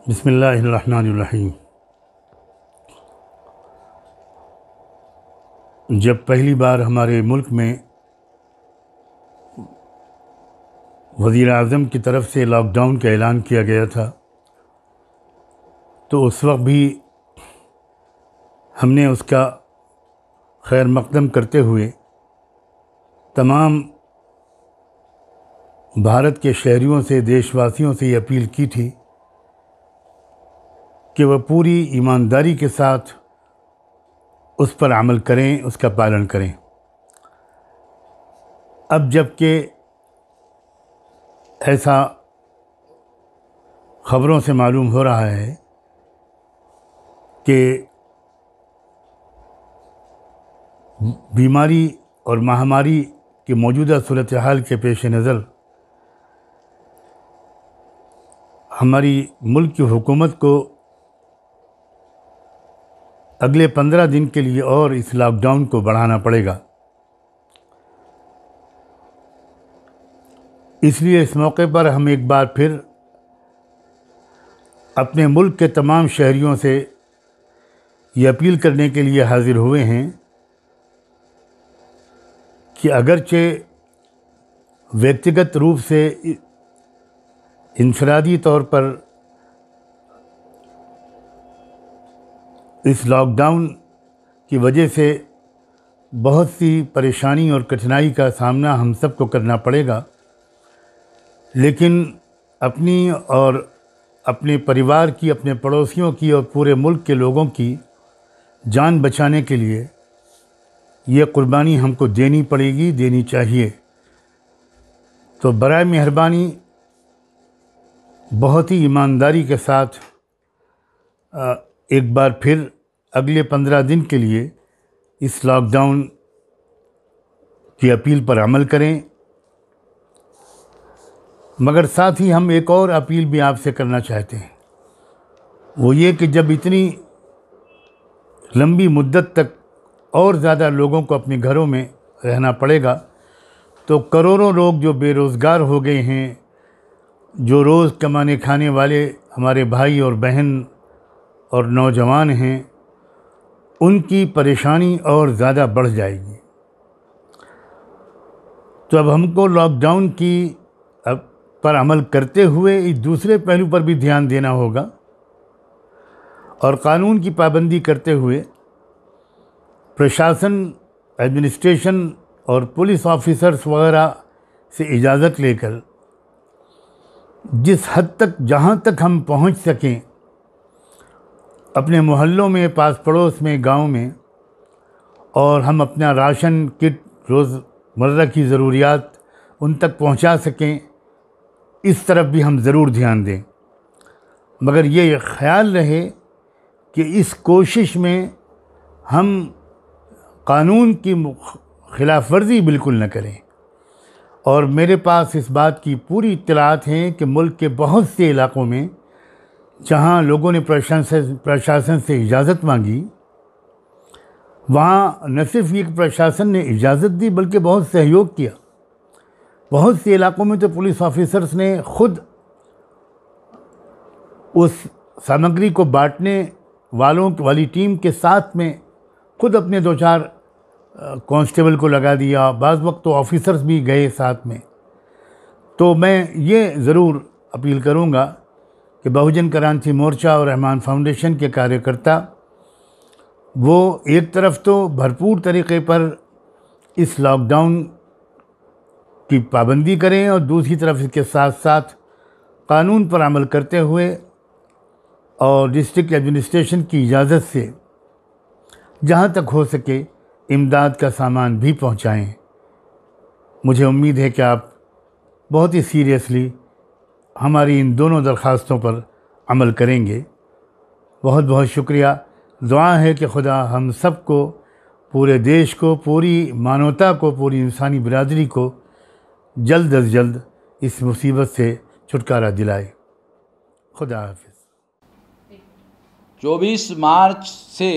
बिस्मिल्लाहिर्रहमानिर्रहीम। जब पहली बार हमारे मुल्क में वज़ीर आज़म की तरफ से लॉकडाउन का ऐलान किया गया था, तो उस वक्त भी हमने उसका खैर मक़दम करते हुए तमाम भारत के शहरियों से, देशवासियों से ये अपील की थी कि वह पूरी ईमानदारी के साथ उस पर अमल करें, उसका पालन करें। अब जबकि ऐसा ख़बरों से मालूम हो रहा है कि बीमारी और महामारी की मौजूदा सूरत हाल के पेश नज़र हमारी मुल्क की हुकूमत को अगले 15 दिन के लिए और इस लॉकडाउन को बढ़ाना पड़ेगा। इसलिए इस मौके पर हम एक बार फिर अपने मुल्क के तमाम शहरियों से ये अपील करने के लिए हाज़िर हुए हैं कि अगरचे व्यक्तिगत रूप से इनफरादी तौर पर इस लॉकडाउन की वजह से बहुत सी परेशानी और कठिनाई का सामना हम सबको करना पड़ेगा, लेकिन अपनी और अपने परिवार की, अपने पड़ोसियों की और पूरे मुल्क के लोगों की जान बचाने के लिए ये कुर्बानी हमको देनी पड़ेगी, देनी चाहिए। तो बराए मेहरबानी बहुत ही ईमानदारी के साथ एक बार फिर अगले 15 दिन के लिए इस लॉकडाउन की अपील पर अमल करें। मगर साथ ही हम एक और अपील भी आपसे करना चाहते हैं, वो ये कि जब इतनी लंबी मुद्दत तक और ज़्यादा लोगों को अपने घरों में रहना पड़ेगा, तो करोड़ों लोग जो बेरोज़गार हो गए हैं, जो रोज़ कमाने खाने वाले हमारे भाई और बहन और नौजवान हैं, उनकी परेशानी और ज़्यादा बढ़ जाएगी। तो अब हमको लॉकडाउन की पर अमल करते हुए इस दूसरे पहलू पर भी ध्यान देना होगा और कानून की पाबंदी करते हुए प्रशासन, एडमिनिस्ट्रेशन और पुलिस ऑफिसर्स वगैरह से इजाज़त लेकर जिस हद तक, जहाँ तक हम पहुँच सकें, अपने मोहल्लों में, पास पड़ोस में, गांव में, और हम अपना राशन किट, रोज़मर्रा की ज़रूरियात उन तक पहुंचा सकें, इस तरफ भी हम ज़रूर ध्यान दें। मगर ये ख्याल रहे कि इस कोशिश में हम कानून की खिलाफ वर्जी बिल्कुल न करें। और मेरे पास इस बात की पूरी इत्तलात हैं कि मुल्क के बहुत से इलाक़ों में जहाँ लोगों ने प्रशासन से इजाज़त मांगी, वहाँ न सिर्फ ये प्रशासन ने इजाज़त दी बल्कि बहुत सहयोग किया। बहुत से इलाक़ों में तो पुलिस ऑफिसर्स ने ख़ुद उस सामग्री को बांटने वाली टीम के साथ में खुद अपने 2-4 कांस्टेबल को लगा दिया। बाज़ वक्त तो ऑफिसर्स भी गए साथ में। तो मैं ये ज़रूर अपील करूँगा कि बहुजन क्रांति मोर्चा और रहमान फाउंडेशन के कार्यकर्ता वो एक तरफ तो भरपूर तरीक़े पर इस लॉकडाउन की पाबंदी करें और दूसरी तरफ इसके साथ साथ कानून पर अमल करते हुए और डिस्ट्रिक्ट एडमिनिस्ट्रेशन की इजाज़त से जहाँ तक हो सके इमदाद का सामान भी पहुँचाएँ। मुझे उम्मीद है कि आप बहुत ही सीरियसली हमारी इन दोनों दरख्वास्तों पर अमल करेंगे। बहुत बहुत शुक्रिया। दुआ है कि खुदा हम सब को, पूरे देश को, पूरी मानवता को, पूरी इंसानी बिरादरी को जल्द अज जल्द इस मुसीबत से छुटकारा दिलाए। खुदा हाफिज़। 24 मार्च से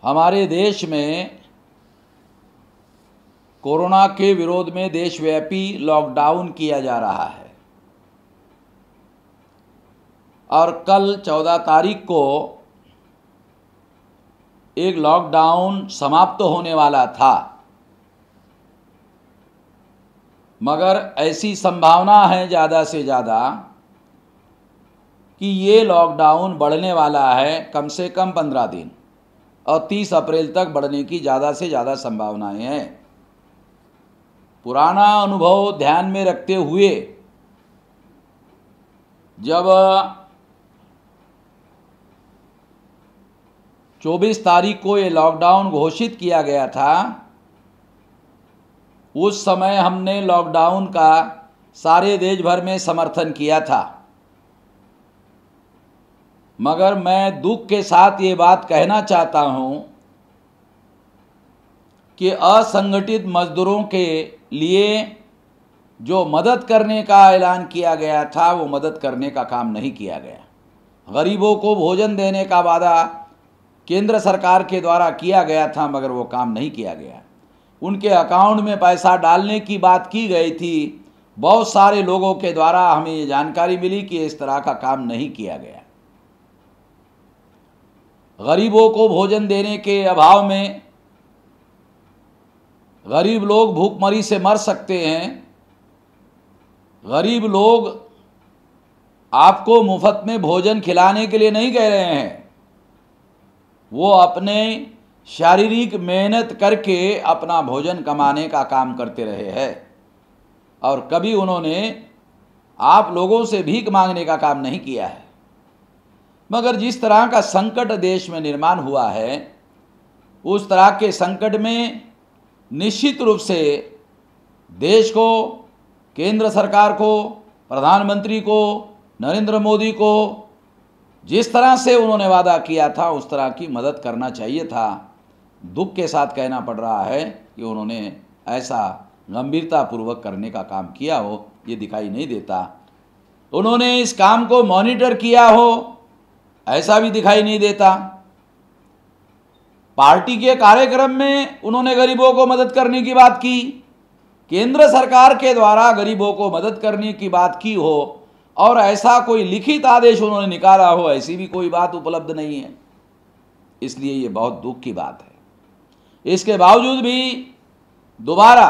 हमारे देश में कोरोना के विरोध में देशव्यापी लॉकडाउन किया जा रहा है। और कल 14 तारीख को एक लॉकडाउन समाप्त होने वाला था, मगर ऐसी संभावना है ज़्यादा से ज़्यादा कि ये लॉकडाउन बढ़ने वाला है, कम से कम 15 दिन, और 30 अप्रैल तक बढ़ने की ज़्यादा से ज़्यादा संभावनाएं हैं। पुराना अनुभव ध्यान में रखते हुए जब 24 तारीख को ये लॉकडाउन घोषित किया गया था, उस समय हमने लॉकडाउन का सारे देश भर में समर्थन किया था। मगर मैं दुख के साथ ये बात कहना चाहता हूँ कि असंगठित मजदूरों के लिए जो मदद करने का ऐलान किया गया था, वो मदद करने का काम नहीं किया गया। गरीबों को भोजन देने का वादा केंद्र सरकार के द्वारा किया गया था, मगर वो काम नहीं किया गया। उनके अकाउंट में पैसा डालने की बात की गई थी। बहुत सारे लोगों के द्वारा हमें ये जानकारी मिली कि इस तरह का काम नहीं किया गया। गरीबों को भोजन देने के अभाव में गरीब लोग भूखमरी से मर सकते हैं। गरीब लोग आपको मुफ्त में भोजन खिलाने के लिए नहीं कह रहे हैं, वो अपने शारीरिक मेहनत करके अपना भोजन कमाने का काम करते रहे हैं, और कभी उन्होंने आप लोगों से भीख मांगने का काम नहीं किया है। मगर जिस तरह का संकट देश में निर्माण हुआ है, उस तरह के संकट में निश्चित रूप से देश को, केंद्र सरकार को, प्रधानमंत्री को, नरेंद्र मोदी को जिस तरह से उन्होंने वादा किया था, उस तरह की मदद करना चाहिए था। दुख के साथ कहना पड़ रहा है कि उन्होंने ऐसा गंभीरतापूर्वक करने का काम किया हो, ये दिखाई नहीं देता। उन्होंने इस काम को मॉनिटर किया हो, ऐसा भी दिखाई नहीं देता। पार्टी के कार्यक्रम में उन्होंने गरीबों को मदद करने की बात की, केंद्र सरकार के द्वारा गरीबों को मदद करने की बात की हो, और ऐसा कोई लिखित आदेश उन्होंने निकाला हो, ऐसी भी कोई बात उपलब्ध नहीं है। इसलिए ये बहुत दुख की बात है। इसके बावजूद भी दोबारा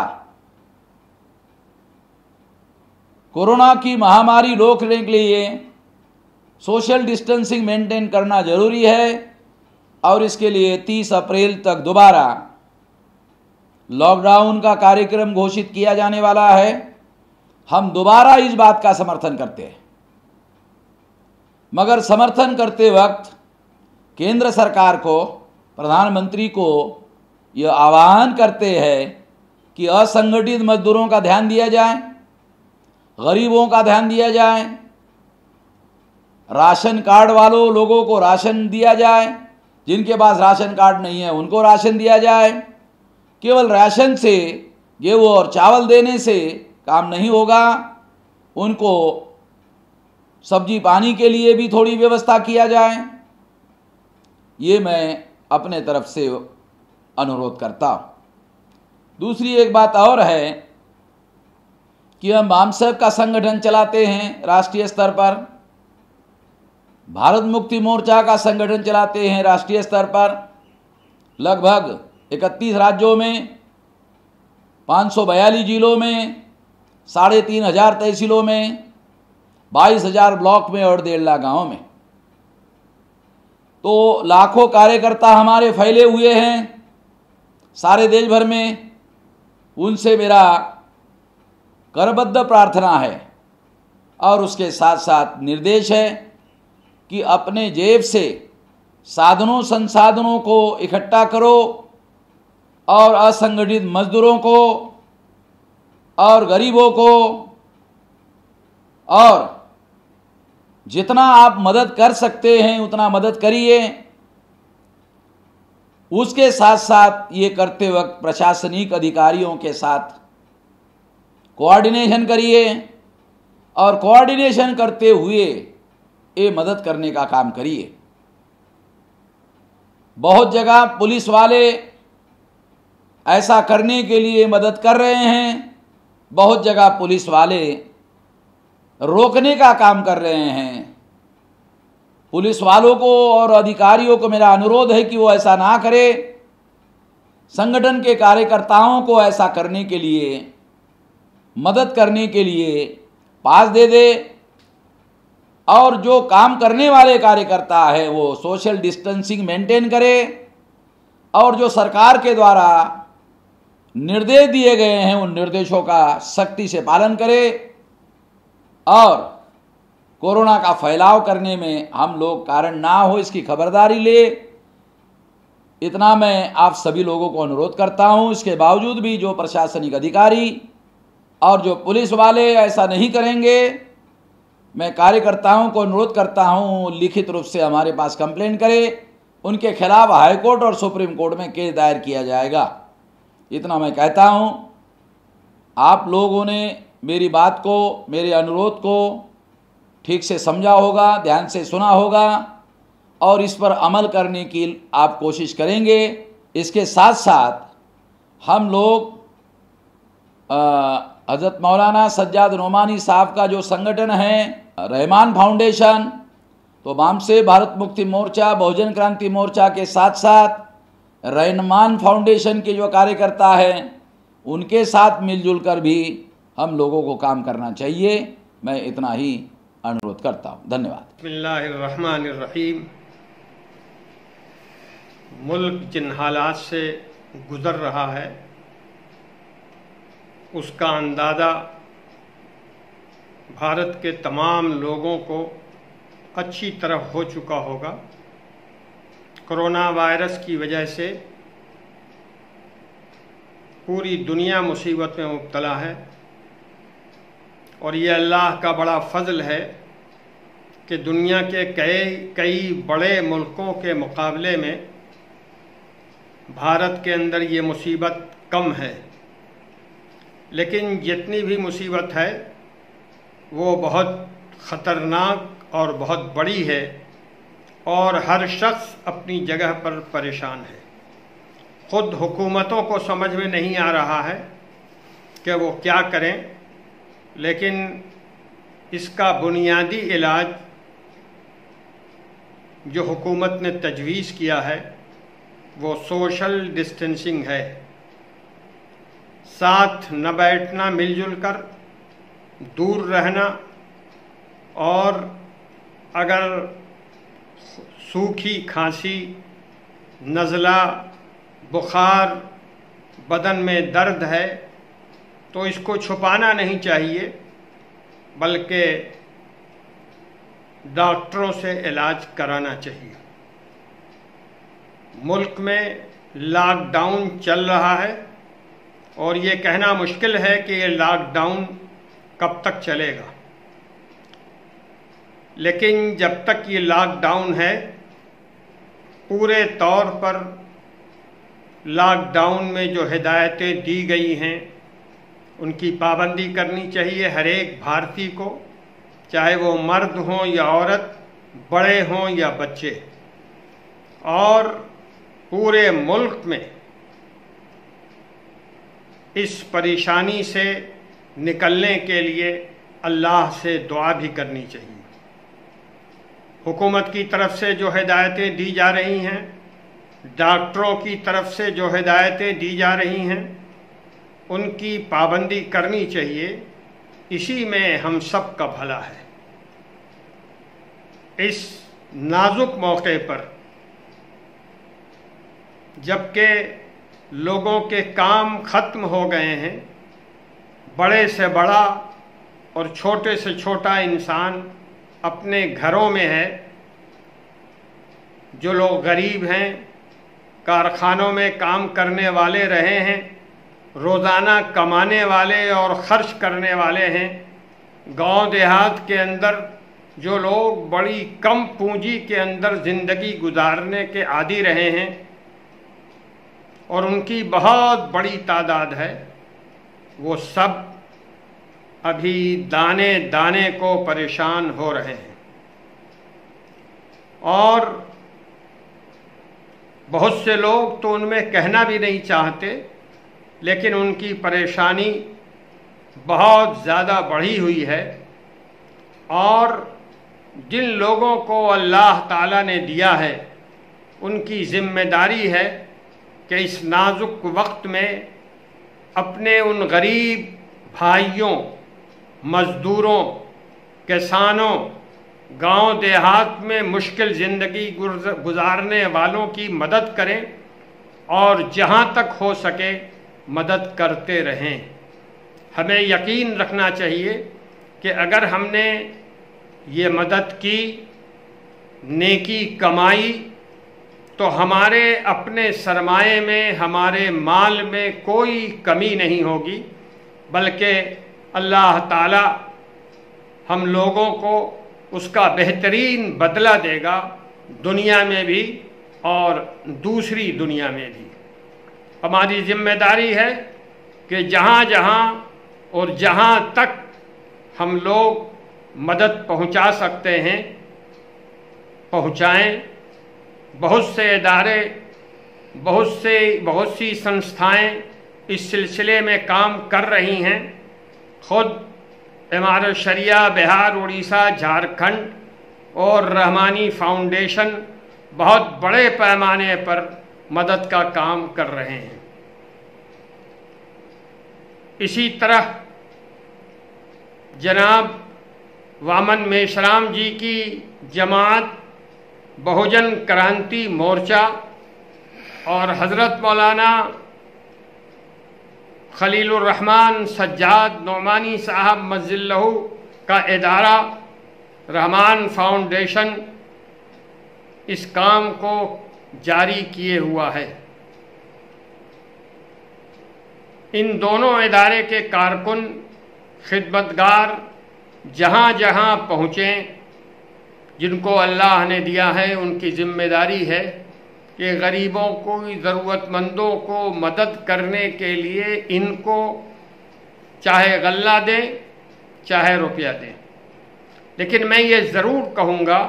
कोरोना की महामारी रोकने के लिए सोशल डिस्टेंसिंग मेंटेन करना जरूरी है, और इसके लिए 30 अप्रैल तक दोबारा लॉकडाउन का कार्यक्रम घोषित किया जाने वाला है। हम दोबारा इस बात का समर्थन करते हैं, मगर समर्थन करते वक्त केंद्र सरकार को, प्रधानमंत्री को यह आह्वान करते हैं कि असंगठित मजदूरों का ध्यान दिया जाए, गरीबों का ध्यान दिया जाए, राशन कार्ड वालों लोगों को राशन दिया जाए, जिनके पास राशन कार्ड नहीं है उनको राशन दिया जाए। केवल राशन से, गेहूं और चावल देने से काम नहीं होगा, उनको सब्जी पानी के लिए भी थोड़ी व्यवस्था किया जाए। ये मैं अपने तरफ से अनुरोध करता हूँ। दूसरी एक बात और है कि हम बामसेब का संगठन चलाते हैं राष्ट्रीय स्तर पर, भारत मुक्ति मोर्चा का संगठन चलाते हैं राष्ट्रीय स्तर पर। लगभग 31 राज्यों में, 542 जिलों में, 3,500 तहसीलों में, 22,000 ब्लॉक में और 1.5 लाख गाँव में, तो लाखों कार्यकर्ता हमारे फैले हुए हैं सारे देश भर में। उनसे मेरा करबद्ध प्रार्थना है और उसके साथ साथ निर्देश है कि अपने जेब से साधनों संसाधनों को इकट्ठा करो, और असंगठित मजदूरों को और गरीबों को, और जितना आप मदद कर सकते हैं उतना मदद करिए। उसके साथ साथ ये करते वक्त प्रशासनिक अधिकारियों के साथ कोऑर्डिनेशन करिए, और कोऑर्डिनेशन करते हुए ये मदद करने का काम करिए। बहुत जगह पुलिस वाले ऐसा करने के लिए मदद कर रहे हैं, बहुत जगह पुलिस वाले रोकने का काम कर रहे हैं। पुलिस वालों को और अधिकारियों को मेरा अनुरोध है कि वो ऐसा ना करे। संगठन के कार्यकर्ताओं को ऐसा करने के लिए, मदद करने के लिए पास दे दे, और जो काम करने वाले कार्यकर्ता है वो सोशल डिस्टेंसिंग मेंटेन करे, और जो सरकार के द्वारा निर्देश दिए गए हैं उन निर्देशों का सख्ती से पालन करे, और कोरोना का फैलाव करने में हम लोग कारण ना हो इसकी खबरदारी ले। इतना मैं आप सभी लोगों को अनुरोध करता हूं। इसके बावजूद भी जो प्रशासनिक अधिकारी और जो पुलिस वाले ऐसा नहीं करेंगे, मैं कार्यकर्ताओं को अनुरोध करता हूं लिखित रूप से हमारे पास कंप्लेंट करें, उनके खिलाफ हाईकोर्ट और सुप्रीम कोर्ट में केस दायर किया जाएगा। इतना मैं कहता हूं। आप लोगों ने मेरी बात को, मेरे अनुरोध को ठीक से समझा होगा, ध्यान से सुना होगा, और इस पर अमल करने की आप कोशिश करेंगे। इसके साथ साथ हम लोग हज़रत मौलाना सज्जाद नोमानी साहब का जो संगठन है रहमान फाउंडेशन, तो वाम से भारत मुक्ति मोर्चा, बहुजन क्रांति मोर्चा के साथ साथ रहमान फाउंडेशन के जो कार्यकर्ता हैं उनके साथ मिलजुल कर भी हम लोगों को काम करना चाहिए। मैं इतना ही अनुरोध करता हूँ। धन्यवाद। बिस्मिल्लाहिर्रहमानिर्रहीम। मुल्क जिन हालात से गुज़र रहा है उसका अंदाज़ा भारत के तमाम लोगों को अच्छी तरह हो चुका होगा। कोरोना वायरस की वजह से पूरी दुनिया मुसीबत में मुब्तला है, और ये अल्लाह का बड़ा फ़ज़ल है कि दुनिया के कई बड़े मुल्कों के मुकाबले में भारत के अंदर ये मुसीबत कम है। लेकिन जितनी भी मुसीबत है वो बहुत ख़तरनाक और बहुत बड़ी है, और हर शख्स अपनी जगह पर परेशान है। ख़ुद हुकूमतों को समझ में नहीं आ रहा है कि वो क्या करें, लेकिन इसका बुनियादी इलाज जो हुकूमत ने तजवीज़ किया है वो सोशल डिस्टेंसिंग है। साथ न बैठना, मिलजुल कर दूर रहना, और अगर सूखी खांसी, नज़ला, बुखार, बदन में दर्द है तो इसको छुपाना नहीं चाहिए, बल्कि डॉक्टरों से इलाज कराना चाहिए। मुल्क में लॉकडाउन चल रहा है और ये कहना मुश्किल है कि ये लॉकडाउन कब तक चलेगा, लेकिन जब तक ये लॉकडाउन है पूरे तौर पर लॉकडाउन में जो हिदायतें दी गई हैं उनकी पाबंदी करनी चाहिए हर एक भारतीय को, चाहे वो मर्द हों या औरत, बड़े हों या बच्चे। और पूरे मुल्क में इस परेशानी से निकलने के लिए अल्लाह से दुआ भी करनी चाहिए। हुकूमत की तरफ से जो हिदायतें दी जा रही हैं, डॉक्टरों की तरफ से जो हिदायतें दी जा रही हैं, उनकी पाबंदी करनी चाहिए। इसी में हम सब का भला है। इस नाजुक मौके पर जबकि लोगों के काम ख़त्म हो गए हैं, बड़े से बड़ा और छोटे से छोटा इंसान अपने घरों में है, जो लोग गरीब हैं, कारखानों में काम करने वाले रहे हैं, रोज़ाना कमाने वाले और ख़र्च करने वाले हैं, गांव देहात के अंदर जो लोग बड़ी कम पूंजी के अंदर ज़िंदगी गुजारने के आदी रहे हैं और उनकी बहुत बड़ी तादाद है, वो सब अभी दाने दाने को परेशान हो रहे हैं। और बहुत से लोग तो उनमें कहना भी नहीं चाहते, लेकिन उनकी परेशानी बहुत ज़्यादा बढ़ी हुई है और जिन लोगों को अल्लाह ताला ने दिया है उनकी ज़िम्मेदारी है कि इस नाजुक वक्त में अपने उन गरीब भाइयों, मज़दूरों, किसानों, गांव देहात में मुश्किल ज़िंदगी गुजारने वालों की मदद करें और जहां तक हो सके मदद करते रहें। हमें यकीन रखना चाहिए कि अगर हमने ये मदद की, नेकी कमाई, तो हमारे अपने सरमाए में, हमारे माल में कोई कमी नहीं होगी, बल्कि अल्लाह ताला हम लोगों को उसका बेहतरीन बदला देगा, दुनिया में भी और दूसरी दुनिया में भी। हमारी जिम्मेदारी है कि जहाँ जहाँ और जहाँ तक हम लोग मदद पहुँचा सकते हैं पहुँचाएँ। बहुत से इदारे, बहुत सी संस्थाएं इस सिलसिले में काम कर रही हैं। खुद इमारत शरिया बिहार, उड़ीसा, झारखंड और रहमानी फाउंडेशन बहुत बड़े पैमाने पर मदद का काम कर रहे हैं। इसी तरह जनाब वामन मेश्राम जी की जमात बहुजन क्रांति मोर्चा और हज़रत मौलाना खलीलुर रहमान सज्जाद नौमानी साहब मज़िल्लहू का इदारा रहमान फाउंडेशन इस काम को जारी किए हुआ है। इन दोनों इदारे के कारकुन, खिदमतगार जहाँ जहाँ पहुँचें, जिनको अल्लाह ने दिया है उनकी ज़िम्मेदारी है कि गरीबों को, ज़रूरतमंदों को मदद करने के लिए इनको चाहे गल्ला दें, चाहे रुपया दें। लेकिन मैं ये ज़रूर कहूँगा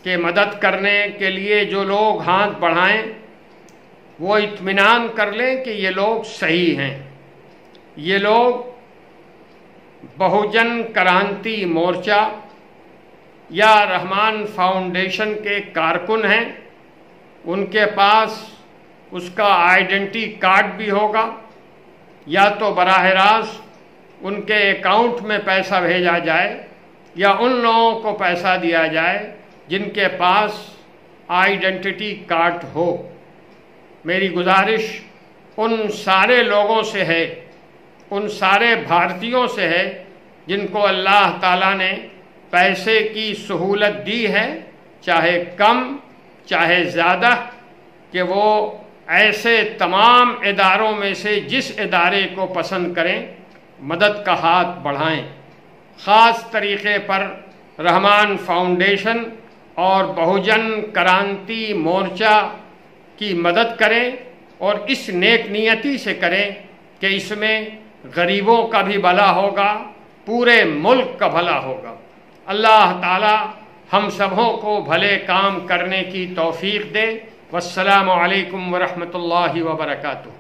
कि मदद करने के लिए जो लोग हाथ बढ़ाएं वो इत्मीनान कर लें कि ये लोग सही हैं। ये लोग बहुजन क्रांति मोर्चा या रहमान फाउंडेशन के कारकुन हैं। उनके पास उसका आइडेंटिटी कार्ड भी होगा, या तो बराह रास्त उनके अकाउंट में पैसा भेजा जाए या उन लोगों को पैसा दिया जाए जिनके पास आइडेंटिटी कार्ड हो। मेरी गुजारिश उन सारे लोगों से है, उन सारे भारतीयों से है जिनको अल्लाह ताला ने पैसे की सहूलत दी है, चाहे कम चाहे ज़्यादा, कि वो ऐसे तमाम इदारों में से जिस इदारे को पसंद करें मदद का हाथ बढ़ाएं। ख़ास तरीक़े पर रहमान फाउंडेशन और बहुजन क्रांति मोर्चा की मदद करें और इस नेक नियति से करें कि इसमें गरीबों का भी भला होगा, पूरे मुल्क का भला होगा। अल्लाह ताला हम सबों को भले काम करने की तौफीक दे। वस्सलामु अलैकुम वरहमतुल्लाहि वबरकातुहू।